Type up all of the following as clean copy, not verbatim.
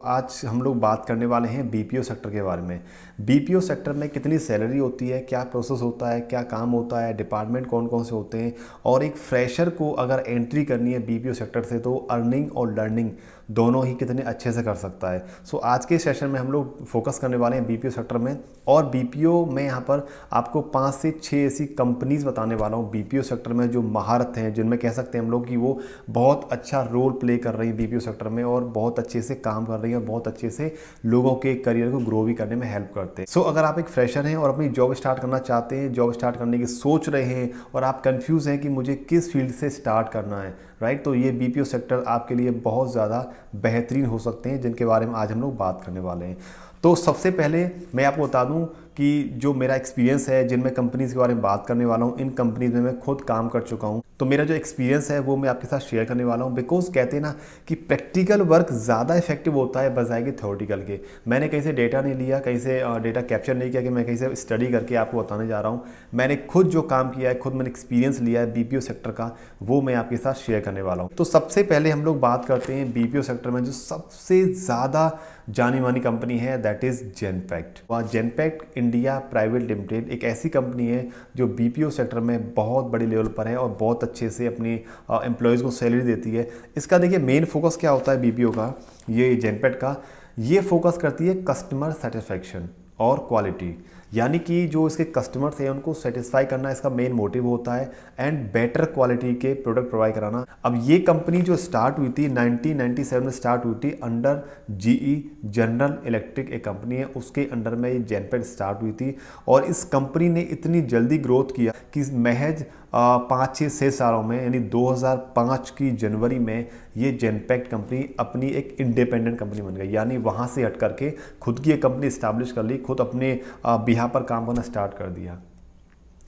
आज हम लोग बात करने वाले हैं बीपीओ सेक्टर के बारे में। बीपीओ सेक्टर में कितनी सैलरी होती है, क्या प्रोसेस होता है, क्या काम होता है, डिपार्टमेंट कौन कौन से होते हैं, और एक फ्रेशर को अगर एंट्री करनी है बीपीओ सेक्टर से तो अर्निंग और लर्निंग दोनों ही कितने अच्छे से कर सकता है। आज के सेशन में हम लोग फोकस करने वाले हैं बीपीओ सेक्टर में, और बीपीओ में यहाँ पर आपको 5 से 6 ऐसी कंपनीज बताने वाला हूँ बीपीओ सेक्टर में जो महारत हैं, जिनमें कह सकते हैं हम लोग कि वो बहुत अच्छा रोल प्ले कर रही हैं बीपीओ सेक्टर में और बहुत अच्छे से काम कर रही हैं और बहुत अच्छे से लोगों के करियर को ग्रो भी करने में हेल्प करते हैं। अगर आप एक फ्रेशर हैं और अपनी जॉब स्टार्ट करना चाहते हैं, जॉब स्टार्ट करने की सोच रहे हैं और आप कंफ्यूज हैं कि मुझे किस फील्ड से स्टार्ट करना है, राइट, तो ये बीपीओ सेक्टर आपके लिए बहुत ज़्यादा बेहतरीन हो सकते हैं, जिनके बारे में आज हम लोग बात करने वाले हैं। तो सबसे पहले मैं आपको बता दूं कि जो मेरा एक्सपीरियंस है, जिन मैं कंपनीज़ के बारे में बात करने वाला हूं, इन कंपनीज़ में मैं खुद काम कर चुका हूं, तो मेरा जो एक्सपीरियंस है वो मैं आपके साथ शेयर करने वाला हूं। बिकॉज कहते हैं ना कि प्रैक्टिकल वर्क ज़्यादा इफेक्टिव होता है बजाय कि थ्योरेटिकल के। मैंने कहीं से डेटा नहीं लिया, कहीं से डेटा कैप्चर नहीं किया कि मैं कहीं से स्टडी करके आपको बताने जा रहा हूँ। मैंने खुद जो काम किया है, खुद मैंने एक्सपीरियंस लिया है बीपीओ सेक्टर का, वो मैं आपके साथ शेयर करने वाला हूँ। तो सबसे पहले हम लोग बात करते हैं बीपीओ सेक्टर में जो सबसे ज़्यादा जानी मानी कंपनी है, that is Genpact. Genpact India private limited एक ऐसी कंपनी है जो बीपीओ सेक्टर में बहुत बड़ी लेवल पर है और बहुत अच्छे से अपनी एम्प्लॉयज़ को सैलरी देती है। इसका देखिए मेन फोकस क्या होता है बीपीओ का, ये जेनपैक्ट का, ये फोकस करती है कस्टमर सेटिस्फैक्शन और क्वालिटी, यानी कि जो इसके कस्टमर्स हैं उनको सेटिस्फाई करना इसका मेन मोटिव होता है एंड बेटर क्वालिटी के प्रोडक्ट प्रोवाइड कराना। अब ये कंपनी जो स्टार्ट हुई थी 1997 में स्टार्ट हुई थी अंडर जीई जनरल इलेक्ट्रिक, एक कंपनी है उसके अंडर में ये जेनपैक्ट स्टार्ट हुई थी। और इस कंपनी ने इतनी जल्दी ग्रोथ किया कि महज 5-6 सालों में, यानी 2005 की जनवरी में ये जेनपैक्ट कंपनी अपनी एक इंडिपेंडेंट कंपनी बन गई, यानी वहाँ से हट करके खुद की एक कंपनी इस्टेब्लिश कर ली, खुद अपने बिहार पर काम करना स्टार्ट कर दिया।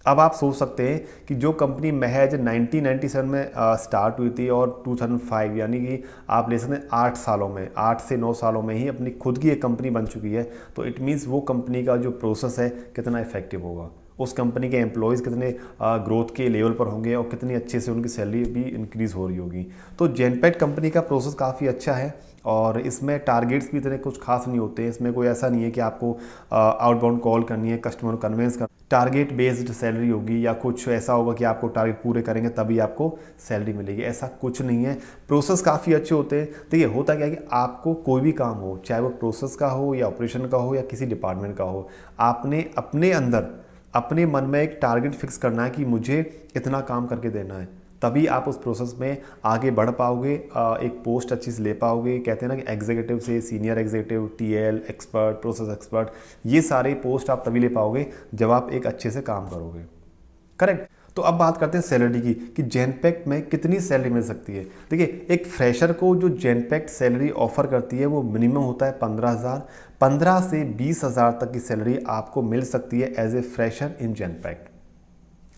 अब आप सोच सकते हैं कि जो कंपनी महज 1997 में स्टार्ट हुई थी और 2005, यानी कि आप ले सकते हैं 8 सालों में, 8 से 9 सालों में ही अपनी खुद की एक कंपनी बन चुकी है, तो इट मीन्स वो कंपनी का जो प्रोसेस है कितना इफेक्टिव होगा, उस कंपनी के एम्प्लॉयज़ कितने ग्रोथ के लेवल पर होंगे और कितनी अच्छे से उनकी सैलरी भी इंक्रीज़ हो रही होगी। तो जेनपैक्ट कंपनी का प्रोसेस काफ़ी अच्छा है और इसमें टारगेट्स भी इतने कुछ खास नहीं होते। इसमें कोई ऐसा नहीं है कि आपको आउटबाउंड कॉल करनी है, कस्टमर को कन्विंस कर, टारगेट बेस्ड सैलरी होगी या कुछ ऐसा होगा कि आपको टारगेट पूरे करेंगे तभी आपको सैलरी मिलेगी, ऐसा कुछ नहीं है। प्रोसेस काफ़ी अच्छे होते हैं। देखिए होता क्या है कि आपको कोई भी काम हो, चाहे वो प्रोसेस का हो या ऑपरेशन का हो या किसी डिपार्टमेंट का हो, आपने अपने अंदर अपने मन में एक टारगेट फिक्स करना है कि मुझे इतना काम करके देना है, तभी आप उस प्रोसेस में आगे बढ़ पाओगे, एक पोस्ट अच्छी से ले पाओगे। कहते हैं ना कि एग्जीक्यूटिव से senior executive, TL, expert, process expert, ये सारे पोस्ट आप तभी ले पाओगे जब आप एक अच्छे से काम करोगे, करेक्ट। तो अब बात करते हैं सैलरी की कि जेनपैक्ट में कितनी सैलरी मिल सकती है। देखिए एक फ्रेशर को जो जेनपैक्ट सैलरी ऑफर करती है वो मिनिमम होता है 15,000, 15 से 20,000 तक की सैलरी आपको मिल सकती है as a fresher in Genpact.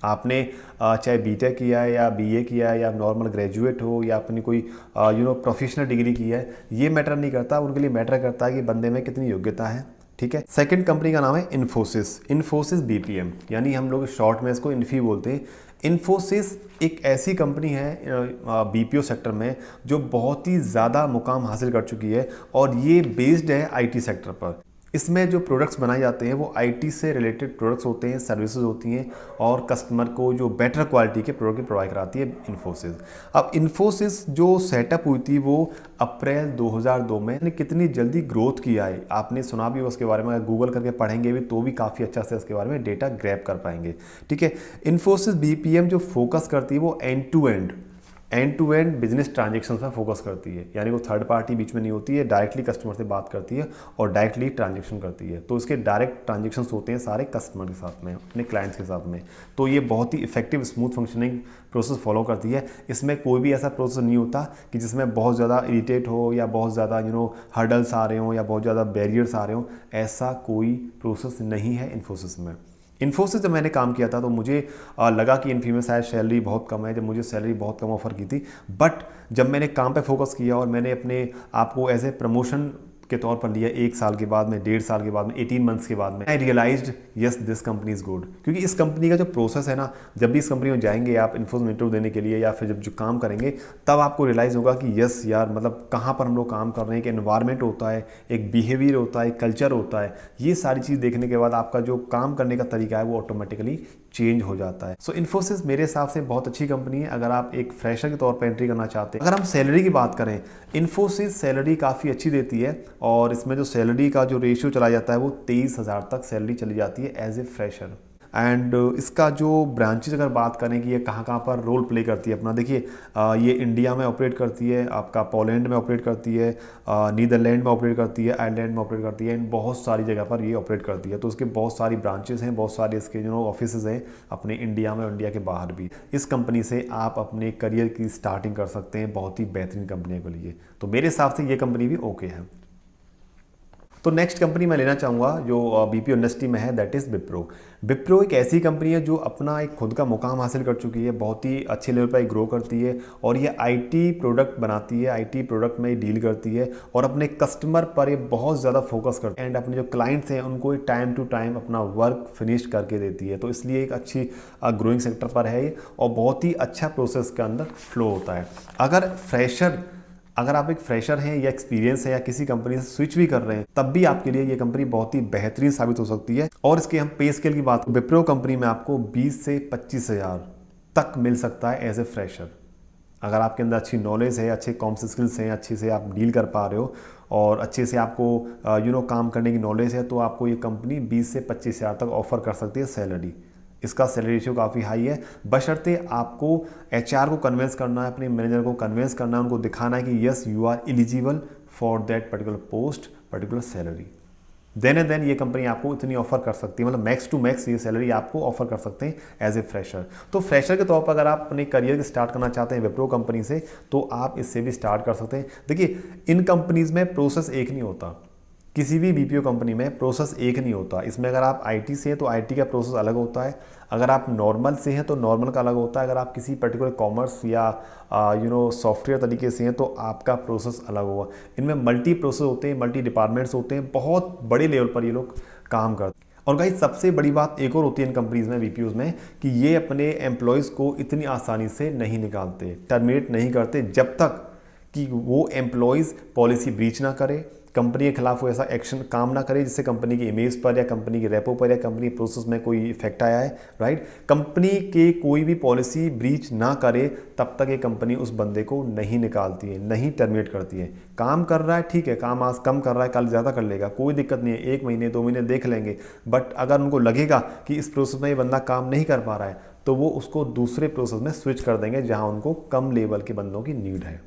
आपने चाहे बीटेक किया है या बीए किया है या नॉर्मल ग्रेजुएट हो या अपनी कोई प्रोफेशनल डिग्री की है, ये मैटर नहीं करता, उनके लिए मैटर करता है कि बंदे में कितनी योग्यता है, ठीक है। सेकंड कंपनी का नाम है इन्फोसिस, इन्फोसिस बीपीएम, यानी हम लोग शॉर्ट में इसको इन्फी बोलते हैं। इन्फोसिस एक ऐसी कंपनी है बीपीओ सेक्टर में जो बहुत ही ज़्यादा मुकाम हासिल कर चुकी है और ये बेस्ड है आईटी सेक्टर पर। इसमें जो प्रोडक्ट्स बनाए जाते हैं वो आईटी से रिलेटेड प्रोडक्ट्स होते हैं, सर्विसेज होती हैं और कस्टमर को जो बेटर क्वालिटी के प्रोडक्ट प्रोवाइड कराती है इन्फोसिस। अब इन्फोसिस जो सेटअप हुई थी वो अप्रैल 2002 में, ने कितनी जल्दी ग्रोथ किया है आपने सुना भी उसके बारे में, गूगल करके पढ़ेंगे भी तो भी काफ़ी अच्छा से इसके बारे में डेटा ग्रैब कर पाएंगे, ठीक है। इन्फोसिस बीपीएम जो फोकस करती है वो end to end business transaction पर फोकस करती है, यानी वो थर्ड पार्टी बीच में नहीं होती है, डायरेक्टली कस्टमर से बात करती है और डायरेक्टली ट्रांजेक्शन करती है। तो इसके डायरेक्ट ट्रांजेक्शन्स होते हैं सारे कस्टमर के साथ में, अपने क्लाइंट्स के साथ में। तो ये बहुत ही effective smooth functioning process follow करती है। इसमें कोई भी ऐसा प्रोसेस नहीं होता कि जिसमें बहुत ज़्यादा इरिटेट हो या बहुत ज़्यादा हर्डल्स आ रहे हो या बहुत ज़्यादा बैरियर्स आ रहे हो, ऐसा कोई प्रोसेस नहीं है इन्फोसिस में। इन्फोसिस जब मैंने काम किया था तो मुझे लगा कि इन्फी में शायद सैलरी बहुत कम है, जब मुझे सैलरी बहुत कम ऑफर की थी। बट जब मैंने काम पे फोकस किया और मैंने अपने आप को एज ए प्रमोशन के तौर पर लिया, 1 साल के बाद में, 1.5 साल के बाद में, 18 मंथ्स के बाद में, I realised yes this company is good. क्योंकि इस कंपनी का जो प्रोसेस है ना, जब भी इस कंपनी में जाएंगे आप इन्फोर्समेंट इंटरव्यू देने के लिए या फिर जब जो काम करेंगे, तब आपको रियलाइज़ होगा कि यस यार, मतलब कहाँ पर हम लोग काम कर रहे हैं, एक एनवायरनमेंट होता है, एक बिहेवियर होता है, कल्चर होता है। ये सारी चीज़ देखने के बाद आपका जो काम करने का तरीका है वो ऑटोमेटिकली चेंज हो जाता है। सो इन्फोसिस मेरे हिसाब से बहुत अच्छी कंपनी है अगर आप एक फ्रेशर के तौर पर एंट्री करना चाहते हैं। अगर हम सैलरी की बात करें, इन्फोसिस सैलरी काफ़ी अच्छी देती है और इसमें जो सैलरी का जो रेशियो चला जाता है वो 23,000 तक सैलरी चली जाती है एज ए फ्रेशर। एंड इसका जो ब्रांचेज अगर बात करें कि ये कहाँ कहाँ पर रोल प्ले करती है अपना, देखिए ये इंडिया में ऑपरेट करती है, आपका पोलैंड में ऑपरेट करती है, नीदरलैंड में ऑपरेट करती है, आयरलैंड में ऑपरेट करती है, इन बहुत सारी जगह पर ये ऑपरेट करती है। तो उसके बहुत सारी ब्रांचेस हैं, बहुत सारे इसके जो ऑफिस हैं अपने इंडिया में और इंडिया के बाहर भी। इस कंपनी से आप अपने करियर की स्टार्टिंग कर सकते हैं बहुत ही बेहतरीन कंपनी के लिए। तो मेरे हिसाब से ये कंपनी भी ओके है। तो नेक्स्ट कंपनी मैं लेना चाहूँगा जो बीपीओ इंडस्ट्री में है, दैट इज़ विप्रो। विप्रो एक ऐसी कंपनी है जो अपना एक खुद का मुकाम हासिल कर चुकी है, बहुत ही अच्छे लेवल पर ग्रो करती है और ये आईटी प्रोडक्ट बनाती है, आईटी प्रोडक्ट में डील करती है और अपने कस्टमर पर ये बहुत ज़्यादा फोकस करती है एंड अपने जो क्लाइंट्स हैं उनको टाइम टू टाइम अपना वर्क फिनिश करके देती है। तो इसलिए एक अच्छी ग्रोइंग सेक्टर पर है ये और बहुत ही अच्छा प्रोसेस के अंदर फ्लो होता है। अगर आप एक फ्रेशर हैं या एक्सपीरियंस है या किसी कंपनी से स्विच भी कर रहे हैं, तब भी आपके लिए ये कंपनी बहुत ही बेहतरीन साबित हो सकती है। और इसके हम पे स्केल की बात करें, विप्रो कंपनी में आपको 20 से 25,000 तक मिल सकता है एज ए फ्रेशर। अगर आपके अंदर अच्छी नॉलेज है, अच्छे कॉम्स स्किल्स हैं, अच्छे से आप डील कर पा रहे हो और अच्छे से आपको काम करने की नॉलेज है, तो आपको ये कंपनी 20 से 25,000 तक ऑफर कर सकती है सैलरी। इसका सैलरी रेशियो काफ़ी हाई है, बशर्ते आपको एचआर को कन्विंस करना है, अपने मैनेजर को कन्विंस करना है, उनको दिखाना है कि yes you are eligible for that particular post, particular salary. Then and then ये कंपनी आपको इतनी ऑफर कर सकती है, मतलब मैक्स टू मैक्स ये सैलरी आपको ऑफर कर सकते हैं एज ए फ्रेशर। तो फ्रेशर के तौर पर अगर आप अपने करियर स्टार्ट करना चाहते हैं विप्रो कंपनी से, तो आप इससे भी स्टार्ट कर सकते हैं। देखिए, इन कंपनीज में प्रोसेस एक नहीं होता, किसी भी बीपीओ कंपनी में प्रोसेस एक नहीं होता। इसमें अगर आप आईटी से हैं तो आईटी का प्रोसेस अलग होता है, अगर आप नॉर्मल से हैं तो नॉर्मल का अलग होता है, अगर आप किसी पर्टिकुलर कॉमर्स या सॉफ्टवेयर तरीके से हैं तो आपका प्रोसेस अलग होगा। इनमें मल्टी प्रोसेस होते हैं, मल्टी डिपार्टमेंट्स होते हैं, बहुत बड़े लेवल पर ये लोग काम करते हैं। और गाइस, सबसे बड़ी बात एक और होती है इन कंपनीज में, बीपीओज में, कि ये अपने एम्प्लॉयज़ को इतनी आसानी से नहीं निकालते, टर्मिनेट नहीं करते जब तक कि वो एम्प्लॉयज़ पॉलिसी ब्रीच ना करे, कंपनी के खिलाफ वो ऐसा एक्शन काम ना करे जिससे कंपनी की इमेज पर या कंपनी की रेपो पर या कंपनी प्रोसेस में कोई इफेक्ट आया है, राइट। कंपनी के कोई भी पॉलिसी ब्रीच ना करे तब तक ये कंपनी उस बंदे को नहीं निकालती है, नहीं टर्मिनेट करती है। काम कर रहा है, ठीक है, काम आज कम कर रहा है, कल ज़्यादा कर लेगा, कोई दिक्कत नहीं है, 1 महीने 2 महीने देख लेंगे। बट अगर उनको लगेगा कि इस प्रोसेस में ये बंदा काम नहीं कर पा रहा है, तो वो उसको दूसरे प्रोसेस में स्विच कर देंगे जहाँ उनको कम लेवल के बंदों की नीड है।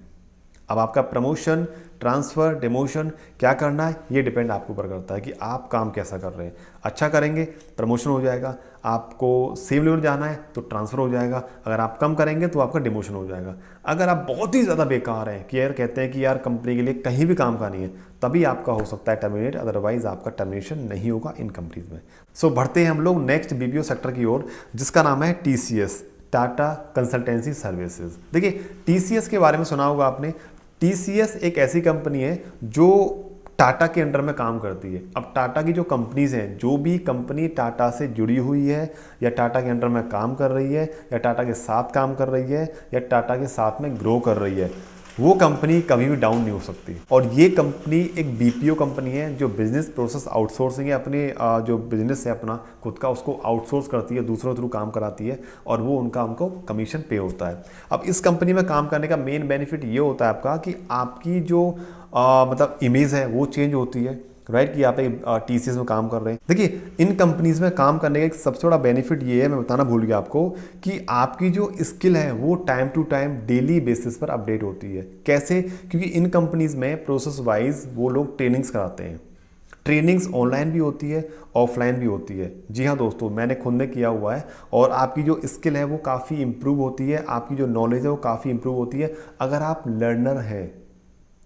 अब आपका प्रमोशन, ट्रांसफ़र, डिमोशन क्या करना है, ये डिपेंड आपके ऊपर करता है कि आप काम कैसा कर रहे हैं। अच्छा करेंगे प्रमोशन हो जाएगा, आपको सेम लेवल जाना है तो ट्रांसफ़र हो जाएगा, अगर आप कम करेंगे तो आपका डिमोशन हो जाएगा। अगर आप बहुत ही ज़्यादा बेकार हैं कि यार कहते हैं कि यार कंपनी के लिए कहीं भी काम का नहीं है, तभी आपका हो सकता है टर्मिनेट, अदरवाइज़ आपका टर्मिनेशन नहीं होगा इन कंपनीज में। सो बढ़ते हैं हम लोग नेक्स्ट बीपीओ सेक्टर की ओर, जिसका नाम है टीसीएस, टाटा कंसल्टेंसी सर्विसेज। देखिए, टीसीएस के बारे में सुना होगा आपने। टीसीएस एक ऐसी कंपनी है जो टाटा के अंडर में काम करती है। अब टाटा की जो कंपनीज हैं, जो भी कंपनी टाटा से जुड़ी हुई है या टाटा के अंडर में काम कर रही है या टाटा के साथ काम कर रही है या टाटा के साथ में ग्रो कर रही है, वो कंपनी कभी भी डाउन नहीं हो सकती। और ये कंपनी एक बीपीओ कंपनी है जो बिजनेस प्रोसेस आउटसोर्सिंग है, अपने जो बिजनेस है अपना खुद का, उसको आउटसोर्स करती है, दूसरों थ्रू काम कराती है और वो उनको कमीशन पे होता है। अब इस कंपनी में काम करने का मेन बेनिफिट ये होता है आपका कि आपकी जो मतलब इमेज है वो चेंज होती है, राइट, कि आप एक टीसीएस में काम कर रहे हैं। देखिए, इन कंपनीज में काम करने का एक सबसे बड़ा बेनिफिट ये है, मैं बताना भूल गया आपको, कि आपकी जो स्किल है वो time to time daily basis पर अपडेट होती है। कैसे? क्योंकि इन कंपनीज में प्रोसेस वाइज वो लोग ट्रेनिंग्स कराते हैं। ट्रेनिंग्स ऑनलाइन भी होती है, ऑफलाइन भी होती है। जी हाँ दोस्तों, मैंने खुद ने किया हुआ है और आपकी जो स्किल है वो काफ़ी इंप्रूव होती है, आपकी जो नॉलेज है वो काफ़ी इंप्रूव होती है अगर आप लर्नर हैं।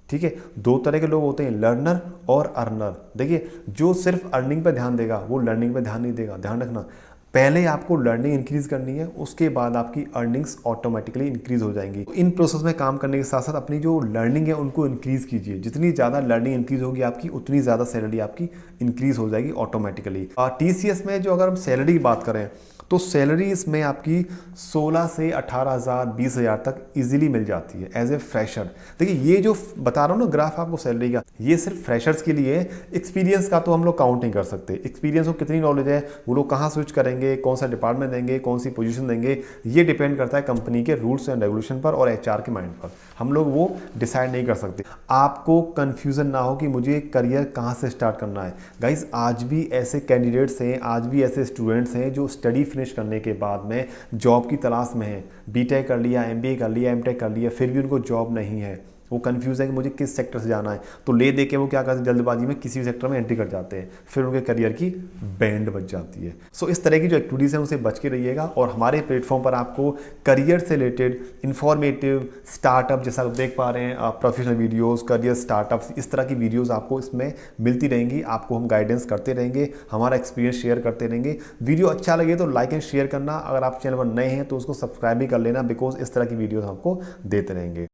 ठीक है, 2 तरह के लोग होते हैं, लर्नर और अर्नर। देखिए, जो सिर्फ अर्निंग पे ध्यान देगा वो लर्निंग पे ध्यान नहीं देगा, ध्यान रखना। पहले आपको लर्निंग इंक्रीज करनी है, उसके बाद आपकी अर्निंग्स ऑटोमेटिकली इंक्रीज हो जाएंगी। इन प्रोसेस में काम करने के साथ साथ अपनी जो लर्निंग है उनको इंक्रीज कीजिए। जितनी ज़्यादा लर्निंग इंक्रीज होगी आपकी, उतनी ज़्यादा सैलरी आपकी इंक्रीज हो जाएगी ऑटोमेटिकली। TCS में जो अगर हम सैलरी की बात करें तो सैलरी इसमें आपकी 16 से 18,000 20,000 तक इजीली मिल जाती है एज ए फ्रेशर। देखिए ये जो बता रहा हूँ ना ग्राफ आपको सैलरी का, ये सिर्फ फ्रेशर्स के लिए है। एक्सपीरियंस का तो हम लोग काउंट नहीं कर सकते। एक्सपीरियंस को कितनी नॉलेज है, वो लोग कहाँ स्विच करेंगे, कौन सा डिपार्टमेंट देंगे, कौन सी पोजीशन देंगे, ये डिपेंड करता है कंपनी के रूल्स एंड रेगुलेशन पर और HR के माइंड पर। हम लोग वो डिसाइड नहीं कर सकते। आपको कन्फ्यूज़न ना हो कि मुझे करियर कहाँ से स्टार्ट करना है। गाइज आज भी ऐसे कैंडिडेट्स हैं, आज भी ऐसे स्टूडेंट्स हैं जो स्टडी फिनिश करने के बाद में जॉब की तलाश में हैं। BTech कर लिया, MBA कर लिया, MTech कर लिया, फिर भी उनको जॉब नहीं है। वो कंफ्यूज है कि मुझे किस सेक्टर से जाना है, तो ले दे के वो क्या करते हैं, जल्दबाजी में किसी भी सेक्टर में एंट्री कर जाते हैं, फिर उनके करियर की बैंड बच जाती है। सो इस तरह की जो एक्टिविटीज़ हैं उनसे बच के रहिएगा। और हमारे प्लेटफॉर्म पर आपको करियर से रिलेटेड इंफॉर्मेटिव स्टार्टअप, जैसा आप देख पा रहे हैं, प्रोफेशनल वीडियोज़, करियर स्टार्टअप्स, इस तरह की वीडियोज़ आपको इसमें मिलती रहेंगी। आपको हम गाइडेंस करते रहेंगे, हमारा एक्सपीरियंस शेयर करते रहेंगे। वीडियो अच्छा लगे तो लाइक एंड शेयर करना। अगर आप चैनल पर नए हैं तो उसको सब्सक्राइब भी कर लेना, बिकॉज इस तरह की वीडियोज़ आपको देते रहेंगे।